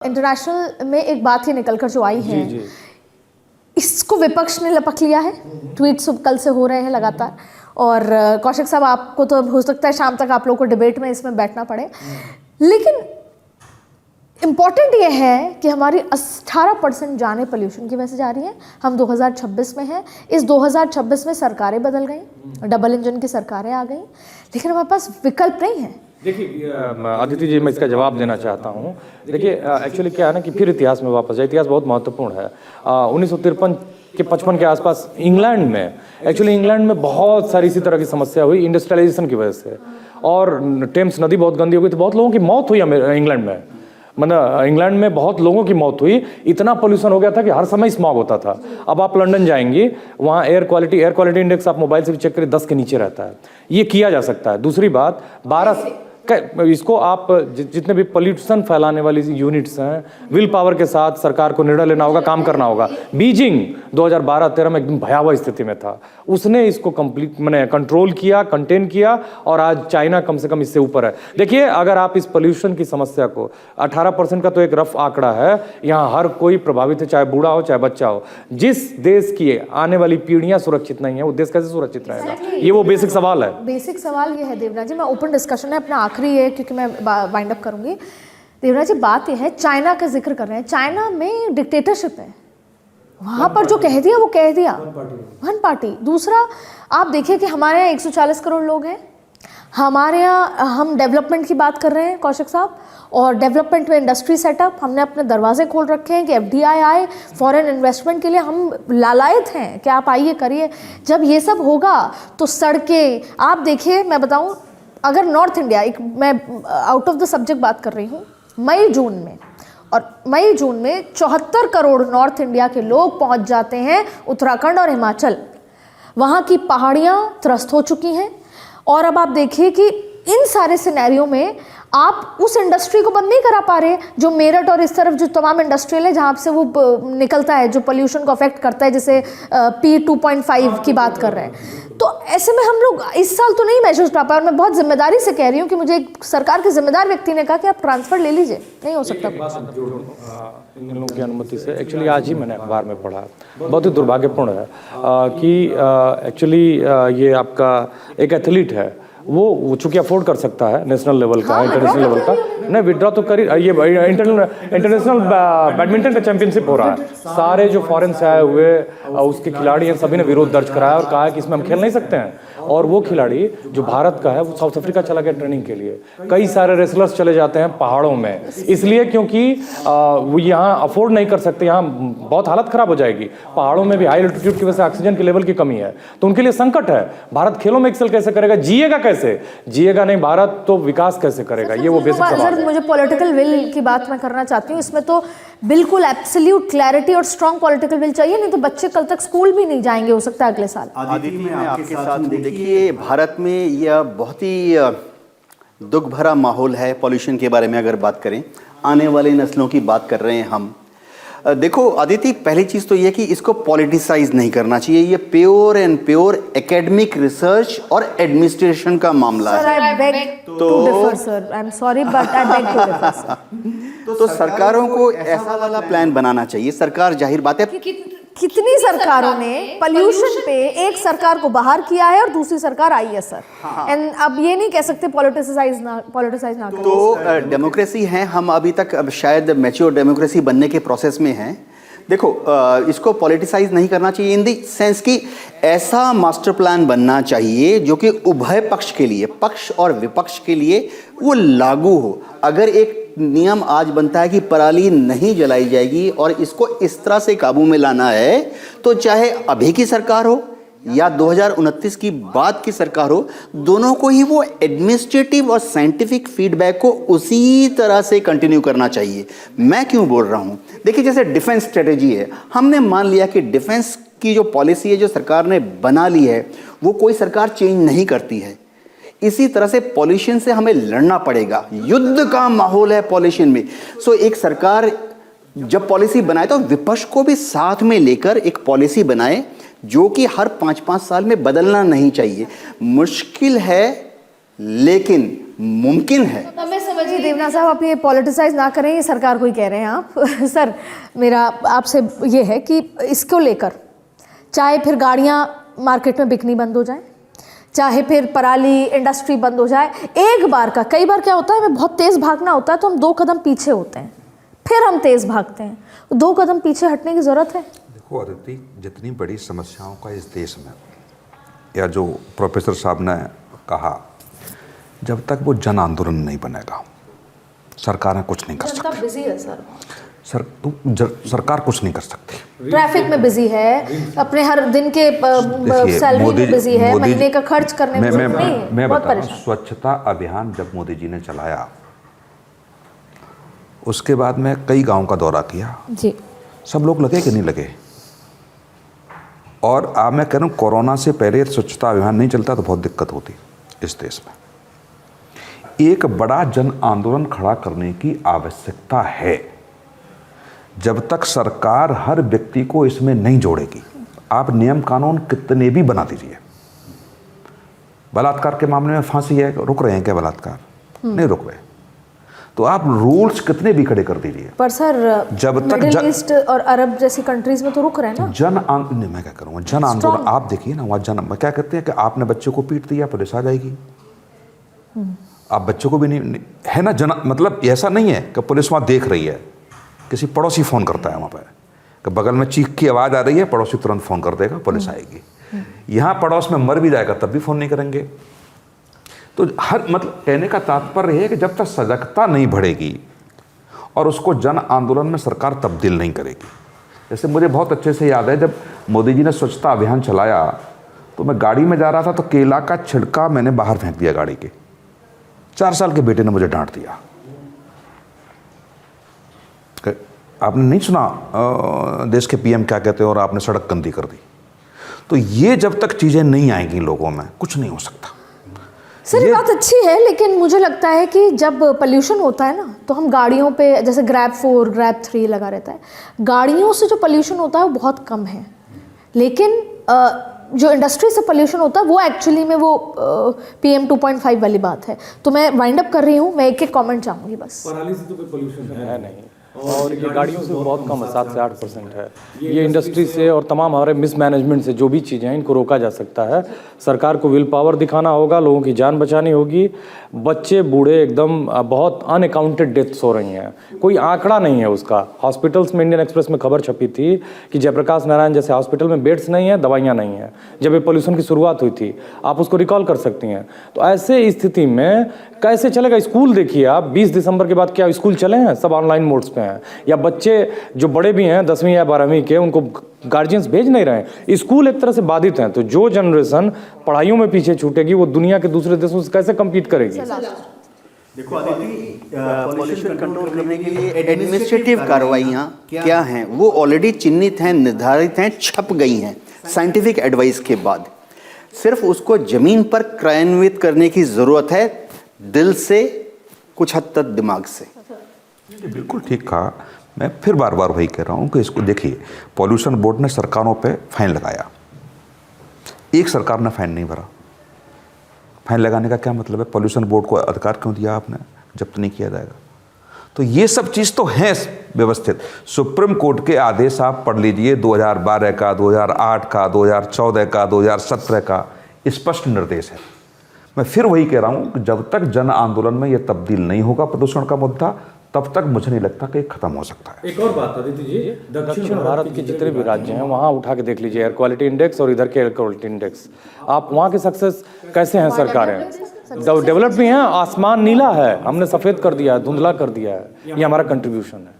International में एक बात ही निकल कर जो आई है, इसको विपक्ष ने लपक लिया है। ट्वीट्स कल से हो रहे हैं लगातार, और कौशिक साहब आपको तो हो सकता है शाम तक आप लोगों को डिबेट में इसमें बैठना पड़े, लेकिन इम्पॉर्टेंट ये है कि हमारी 18% जाने पोल्यूशन की वजह से जा रही है। हम 2026 में हैं, इस 2026 में सरकारें बदल गई, डबल इंजन की सरकारें आ गई, लेकिन हमारे पास विकल्प नहीं है। देखिए अदिति जी, मैं इसका जवाब देना चाहता हूँ। देखिए एक्चुअली क्या है ना कि फिर इतिहास में वापस जाए, इतिहास बहुत महत्वपूर्ण है। 1953 के 55 के आसपास इंग्लैंड में बहुत सारी इसी तरह की समस्या हुई इंडस्ट्रियलाइजेशन की वजह से, और टेम्स नदी बहुत गंदी हो गई, तो बहुत लोगों की मौत हुई इंग्लैंड में। मतलब इंग्लैंड में बहुत लोगों की मौत हुई, इतना पोल्यूशन हो गया था कि हर समय स्मॉग होता था। अब आप लंदन जाएंगी, वहाँ एयर क्वालिटी इंडेक्स आप मोबाइल से भी चेक करें, 10 के नीचे रहता है। ये किया जा सकता है। दूसरी बात, 12 इसको आप जितने भी पोल्यूशन फैलाने वाली यूनिट्स हैं, विल पावर के साथ सरकार को निर्णय लेना होगा, काम करना होगा। बीजिंग 2012-13 में एकदम भयावह स्थिति में था, उसने इसको कंट्रोल किया, कंटेन किया, और आज चाइना कम से कम इससे ऊपर है। देखिए, अगर आप इस पोल्यूशन की समस्या को 18% का तो एक रफ आंकड़ा है, यहाँ हर कोई प्रभावित है, चाहे बूढ़ा हो चाहे बच्चा हो। जिस देश की आने वाली पीढ़ियां सुरक्षित नहीं है, वो देश कैसे सुरक्षित रहेगा? ये वो बेसिक सवाल है। बेसिक सवाल ये है देवराज जी, मैं ओपन डिस्कशन है अपना आखिरी है, क्योंकि मैं वाइंड अप करूंगी। देवराज जी, बात यह है, चाइना का जिक्र कर रहे हैं, चाइना में डिक्टेटरशिप है, वहां पर जो कह दिया वो कह दिया, वन पार्टी। दूसरा, आप देखिए कि हमारे यहाँ 140 करोड़ लोग हैं, हमारे यहाँ हम डेवलपमेंट की बात कर रहे हैं कौशिक साहब, और डेवलपमेंट में इंडस्ट्री सेटअप, हमने अपने दरवाजे खोल रखे हैं कि FDI आए, फॉरेन इन्वेस्टमेंट के लिए हम लालायत हैं कि आप आइए करिए। जब ये सब होगा तो सड़कें, आप देखिए, मैं बताऊं, अगर नॉर्थ इंडिया, एक मैं आउट ऑफ द सब्जेक्ट बात कर रही हूँ, मई जून में 74 करोड़ नॉर्थ इंडिया के लोग पहुँच जाते हैं उत्तराखंड और हिमाचल। वहाँ की पहाड़ियाँ त्रस्त हो चुकी हैं, और अब आप देखिए कि इन सारे सिनेरियो में आप उस इंडस्ट्री को बंद नहीं करा पा रहे, जो मेरठ और इस तरफ जो तमाम इंडस्ट्रियल है जहाँ से वो निकलता है, जो पोल्यूशन को अफेक्ट करता है, जैसे P2.5 की बात कर रहे हैं। तो ऐसे में हम लोग इस साल तो नहीं महसूस कर पाए, और मैं बहुत जिम्मेदारी से कह रही हूँ कि मुझे एक सरकार के जिम्मेदार व्यक्ति ने कहा कि आप ट्रांसफर ले लीजिए, नहीं हो सकता। इन लोगों की अनुमति से, एक्चुअली आज ही मैंने अखबार में पढ़ा, बहुत ही दुर्भाग्यपूर्ण है कि एक्चुअली ये आपका एक एथलीट है, वो चूंकि अफोर्ड कर सकता है, नेशनल लेवल का, इंटरनेशनल लेवल का, नहीं विड्रॉ तो करी, ये इंटरनेशनल बैडमिंटन का चैंपियनशिप हो रहा है, सारे जो फॉरेन से आए हुए उसके खिलाड़ी हैं, सभी ने विरोध दर्ज कराया और कहा है कि इसमें हम खेल नहीं सकते हैं। और वो खिलाड़ी जो भारत का है, वो साउथ अफ्रीका चला गया ट्रेनिंग के लिए। कई सारे रेसलर्स चले जाते हैं पहाड़ों में, इसलिए क्योंकि वो यहाँ अफोर्ड नहीं कर सकते, यहाँ बहुत हालत खराब हो जाएगी। पहाड़ों में भी हाई एल्टीट्यूड की वजह से ऑक्सीजन के लेवल की कमी है, तो उनके लिए संकट है। भारत खेलों में एक्सेल कैसे करेगा? जिएगा कैसे? जिएगा नहीं भारत तो विकास कैसे करेगा? ये वो बेसिक सवाल है। मुझे पॉलिटिकल विल की बात मैं करना चाहती हूँ, इसमें तो बिल्कुल एब्सोल्यूट क्लैरिटी और स्ट्रॉन्ग पॉलिटिकल विल चाहिए, नहीं तो बच्चे कल तक स्कूल भी नहीं जाएंगे, हो सकता है अगले साल। आदिति, मैं आपके साथ देखिए, भारत में यह बहुत ही दुख भरा माहौल है। पॉल्यूशन के बारे में अगर बात करें, आने वाली नस्लों की बात कर रहे हैं हम। देखो आदिति, पहली चीज़ तो ये कि इसको पॉलिटिसाइज नहीं करना चाहिए। ये pure and pure academic research और एडमिनिस्ट्रेशन का मामला है। तो सरकारों को ऐसा वाला प्लान बनाना चाहिए। सरकार, जाहिर बात है, कितनी सरकारों ने पोल्यूशन पे एक सरकार को बाहर किया है और दूसरी सरकार आई है सर। एंड अब ये नहीं कह सकते पॉलिटिसाइज ना करें। तो डेमोक्रेसी है, हम अभी तक अब शायद मैच्योर डेमोक्रेसी बनने के प्रोसेस में हैं। देखो, इसको पॉलिटिसाइज नहीं करना चाहिए इन दी सेंस कि ऐसा मास्टर प्लान बनना चाहिए जो कि उभय पक्ष के लिए, पक्ष और विपक्ष के लिए वो लागू हो। अगर एक नियम आज बनता है कि पराली नहीं जलाई जाएगी और इसको इस तरह से काबू में लाना है, तो चाहे अभी की सरकार हो या 2029 की बाद की सरकार हो, दोनों को ही वो एडमिनिस्ट्रेटिव और साइंटिफिक फीडबैक को उसी तरह से कंटिन्यू करना चाहिए। मैं क्यों बोल रहा हूँ? देखिए, जैसे डिफेंस स्ट्रेटेजी है, हमने मान लिया कि डिफेंस की जो पॉलिसी है, जो सरकार ने बना ली है, वो कोई सरकार चेंज नहीं करती है। इसी तरह से पॉल्यूशन से हमें लड़ना पड़ेगा। युद्ध का माहौल है पॉल्यूशन में। सो एक सरकार जब पॉलिसी बनाए तो विपक्ष को भी साथ में लेकर एक पॉलिसी बनाए, जो कि हर 5-5 साल में बदलना नहीं चाहिए। मुश्किल है लेकिन मुमकिन है। हमें समझिए देवनाथ साहब, आप ये पॉलिटिसाइज ना करें, ये सरकार को ही कह रहे हैं आप। सर, मेरा आपसे ये है कि इसको लेकर चाहे फिर गाड़ियाँ मार्केट में बिकनी बंद हो जाए, चाहे फिर पराली इंडस्ट्री बंद हो जाए, एक बार का, कई बार क्या होता है, हमें बहुत तेज़ भागना होता है तो हम 2 कदम पीछे होते हैं, फिर हम तेज़ भागते हैं। 2 कदम पीछे हटने की ज़रूरत है। देखो अदिति, जितनी बड़ी समस्याओं का इस देश में, या जो प्रोफेसर साहब ने कहा, जब तक वो जन आंदोलन नहीं बनेगा सरकारें कुछ नहीं कर सकती। बिजी है सर, सरकार कुछ नहीं कर सकती। ट्रैफिक में बिजी है, अपने हर दिन के सैलरी में बिजी है, महीने का खर्च करने में मैं बता रहा हूँ, स्वच्छता अभियान जब मोदी जी ने चलाया, उसके बाद में कई गांव का दौरा किया जी। सब लोग लगे कि नहीं लगे। और अब मैं कह रहा हूँ, कोरोना से पहले स्वच्छता अभियान नहीं चलता तो बहुत दिक्कत होती इस देश में। एक बड़ा जन आंदोलन खड़ा करने की आवश्यकता है। जब तक सरकार हर व्यक्ति को इसमें नहीं जोड़ेगी, आप नियम कानून कितने भी बना दीजिए, बलात्कार के मामले में फांसी है, रुक रहे हैं क्या बलात्कार? नहीं रुक रहे। तो आप रूल्स कितने भी खड़े कर दीजिए, पर सर जब तक मिडिल ईस्ट और अरब जैसी कंट्रीज में तो रुक रहे हैं ना। जन आंदोलन, मैं क्या करूँगा, जन आंदोलन आप देखिए ना, वहाँ जन क्या कहते हैं कि आपने बच्चे को पीट दिया पुलिस आ जाएगी। आप बच्चों को भी नहीं है ना, जन मतलब ऐसा नहीं है कि पुलिस वहाँ देख रही है, किसी पड़ोसी फ़ोन करता है वहाँ पर कि बगल में चीख की आवाज़ आ रही है, पड़ोसी तुरंत फ़ोन कर देगा, पुलिस आएगी। यहाँ पड़ोस में मर भी जाएगा तब भी फ़ोन नहीं करेंगे। तो हर मतलब कहने का तात्पर्य है कि जब तक सजगता नहीं बढ़ेगी और उसको जन आंदोलन में सरकार तब्दील नहीं करेगी। जैसे मुझे बहुत अच्छे से याद है, जब मोदी जी ने स्वच्छता अभियान चलाया तो मैं गाड़ी में जा रहा था तो केला का छिलका मैंने बाहर फेंक दिया गाड़ी के। 4 साल के बेटे ने मुझे डांट दिया। आपने नहीं सुना देश के पीएम क्या कहते हैं, और आपने सड़क गंदी कर दी। तो ये जब तक चीज़ें नहीं आएंगी लोगों में, कुछ नहीं हो सकता। सर ये बात अच्छी है, लेकिन मुझे लगता है कि जब पोल्यूशन होता है ना, तो हम गाड़ियों पे, जैसे ग्रैब 4 ग्रैब 3 लगा रहता है, गाड़ियों से जो पोल्यूशन होता है वो बहुत कम है। लेकिन जो इंडस्ट्री से पोल्यूशन होता है वो एक्चुअली में वो PM 2.5 वाली बात है। तो मैं वाइंड अप कर रही हूँ, मैं एक कमेंट चाहूँगी बस। पराली से तो कोई पोल्यूशन है नहीं, और ये गाड़ियों से बहुत कम है, 7 से 8% है। ये इंडस्ट्री से और तमाम हमारे मिसमैनेजमेंट से जो भी चीज़ें हैं, इनको रोका जा सकता है। सरकार को विल पावर दिखाना होगा, लोगों की जान बचानी होगी। बच्चे बूढ़े एकदम बहुत अनअकाउंटेड डेथ्स हो रही हैं, कोई आंकड़ा नहीं है उसका। हॉस्पिटल्स में इंडियन एक्सप्रेस में खबर छपी थी कि जयप्रकाश नारायण जैसे हॉस्पिटल में बेड्स नहीं है, दवाइयाँ नहीं हैं, जब ये पोल्यूशन की शुरुआत हुई थी। आप उसको रिकॉल कर सकती हैं। तो ऐसे स्थिति में कैसे चलेगा? स्कूल देखिए आप, 20 दिसंबर के बाद क्या स्कूल चले हैं? सब ऑनलाइन मोड्स पे हैं। या बच्चे जो बड़े भी हैं 10वीं या 12वीं के, उनको गार्जियंस भेज नहीं रहे हैं। स्कूल एक तरह से बाधित हैं। तो जो जनरेशन पढ़ाइयों में पीछे छूटेगी वो दुनिया के दूसरे देशों से कैसे कम्पीट करेगी? देखो अदिति, पॉल्यूशन कंट्रोल करने के लिए एडमिनिस्ट्रेटिव कार्रवाइयाँ क्या हैं, वो ऑलरेडी चिन्हित हैं, निर्धारित हैं, छप गई हैं साइंटिफिक एडवाइस के बाद। सिर्फ उसको जमीन पर क्रियान्वित करने की ज़रूरत है, दिल से, कुछ हद तक दिमाग से। बिल्कुल ठीक कहा। मैं फिर बार बार वही कह रहा हूँ कि इसको देखिए, पॉल्यूशन बोर्ड ने सरकारों पे फाइन लगाया, एक सरकार ने फाइन नहीं भरा। फाइन लगाने का क्या मतलब है? पॉल्यूशन बोर्ड को अधिकार क्यों दिया आपने? जब्त नहीं किया जाएगा। तो ये सब चीज़ तो है व्यवस्थित। सुप्रीम कोर्ट के आदेश आप पढ़ लीजिए, 2012 का, 2008 का, 2014 का, 2017 का स्पष्ट निर्देश है। मैं फिर वही कह रहा हूँ कि जब तक जन आंदोलन में यह तब्दील नहीं होगा प्रदूषण का मुद्दा, तब तक मुझे नहीं लगता कि खत्म हो सकता है। एक और बात अदिति जी, दक्षिण भारत के जितने भी राज्य हैं वहाँ उठा के देख लीजिए एयर क्वालिटी इंडेक्स और इधर के एयर क्वालिटी इंडेक्स। आप वहाँ के सक्सेस कैसे हैं? सरकारें डेवलप भी हैं, आसमान नीला है, हमने सफ़ेद कर दिया है, धुंधला कर दिया है। ये हमारा कंट्रीब्यूशन है।